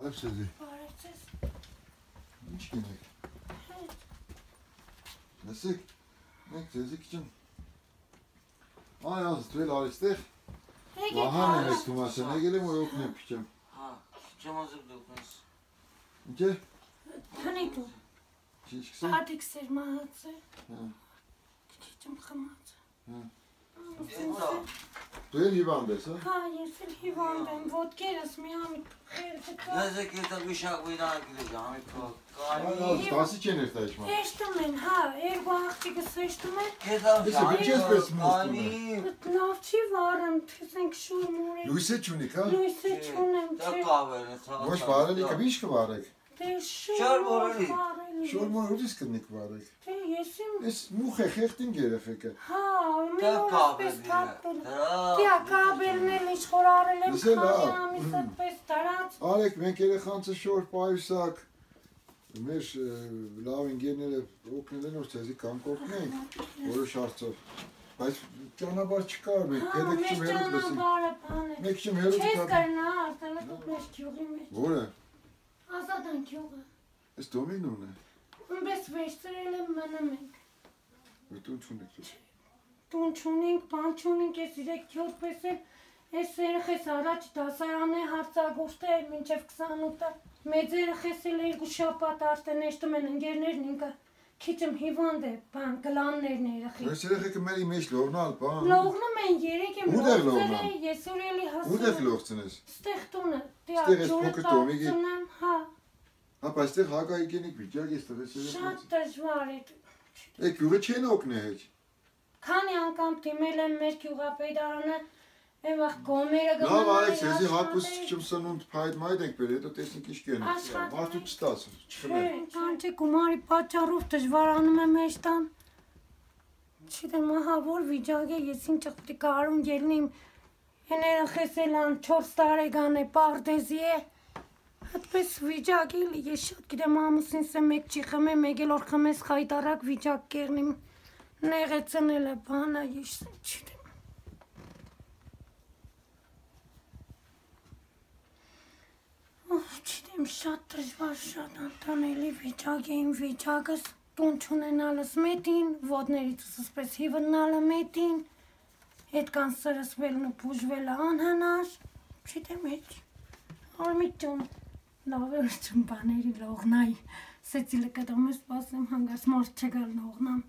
Բարև ձեզ։ Բարև ձեզ։ Ինչ կինեք։ Լսեք, մենք ձեզի քիչ Այ ազդվել արիստեղ։ Վահան եմ Թումասյան, եկել եմ որ օգնեմ քիչ։ Հա, քիչ ազգ դուքնես։ Ինչ է։ Քանի դու։ Ինչ կսեմ։ Ադիք սեր մահացե։ Հա։ Քիչ խմած։ Հա։ Էսա։ Դու հիվանդ ես, հա։ Հա, ես էլ հիվանդ եմ, ոտքերս միամիտ խելքը կա։ Նազեք էտա գիշակ վինակ դիգա, համի փոք։ Այ դասի չեն երթա իշխման։ Հեշտում են, հա, երկու աղջիկս հեշտում են։ Էտա Իսկ ինչպես մոստում է։ Լավ չի վարում, թեսենք շուր մուրի։ Լույսը չունիք, հա։ Լույսը չունեմ, Դա չէ։ կավերն է։ Ոչ բարելի կվիշ կվարեք։ Դե Շուր շուր մորելի։ վարելի։ Շոր մոր ուրիշ կնիկ վարեք։ Դե ես իմ։ Էս մուխ է խեղտին երեխեքը։ Հա, մի Դա օրպես կավերն թափել։ է։ Դիա կաբերն էլ իշխոր արել եմ Լսել, հա։ քանի ամիս այդպես տարած։ Արեք մենք երեխանցը շոր պայուսակ։ Մեր լավ ընկերները օգնել են որ ցեզի կանգորտնենք որոշ հարցով։ Բայց ճանապարհ չկար մենք պետք չէ հերոց լսենք։ Ճանապարհը բան է։ Մեկ չեմ հերոց Չես կրնա արտելը մեր գյուղի մեջ։ Որը։ Ազատան գյուղը։ Էս դոմինոն է։ Ումպես վերցրել եմ մնում ենք։ Որտուն չունեք։ Տուն չունենք, բան չունենք, ես 3-4 պես էլ ես երեխես առաջ դասարան է հարցագործել մինչև 28-ը։ Մեծ երեխես էլ 2 շաբաթ արդեն էշտում են ընկերներն ինքը քիչ հիվանդ է, բան գլաններն երեխի։ Այս երեխեքը մերի մեջ լողնալ, բան։ Լողնում են 3 եմ Ուտեղ լողցել լողնան։ է, ես ուրելի հասել։ Ուտեղ լողցնես։ Ստեղ տունը, Ստեղ էս փոքր տոմիկի։ հա, Հա, այստեղ հակայիկենիկ վիճակ է ստեղից շատ երեխաց։ դժվար է։ Է գյուղը չեն օգնել հետ։ Քանի անգամ դիմել եմ մեր գյուղապետարանը, այվախ գոմերը Լավ, արեք, ցեզի հակուս չեմ սնունդ փայդ մայդ եք բերել, հետո տեսնենք ինչ կեն։ Աշխատում Մարդու ենք։ չտաս, չխմեն։ Կանչի գումարի պատճառով դժվարանում եմ մեջ տան։ Չգիտեմ, ահա որ վիճակ է, ես ինչ պիտի կարում ելնեմ։ Հեն երեխեսել ան 4 տարեկան է, պարտեզի է։ Այդպես վիճակ էլի, ես շատ գիտեմ ամուսինս է մեկ չի խմեմ, մեկ էլ որ խմես խայտարակ վիճակ կերնիմ։ Նեղեցնել է բանը, ես չգիտեմ։ Չգիտեմ, շատ դժվար, շատ անտանելի վիճակ է իմ վիճակս, տուն չունենալս մետին, ոտներիցս ասպես հիվնալը մետին, հետքան սրսվելն ու բուժվելը անհնար, չգիտեմ հետ, արմի ճում, լավ էր ճում բաների լողնայի, սեցիլը կտոմ ես պասեմ հանգարս մարդ չգալ լողնամ։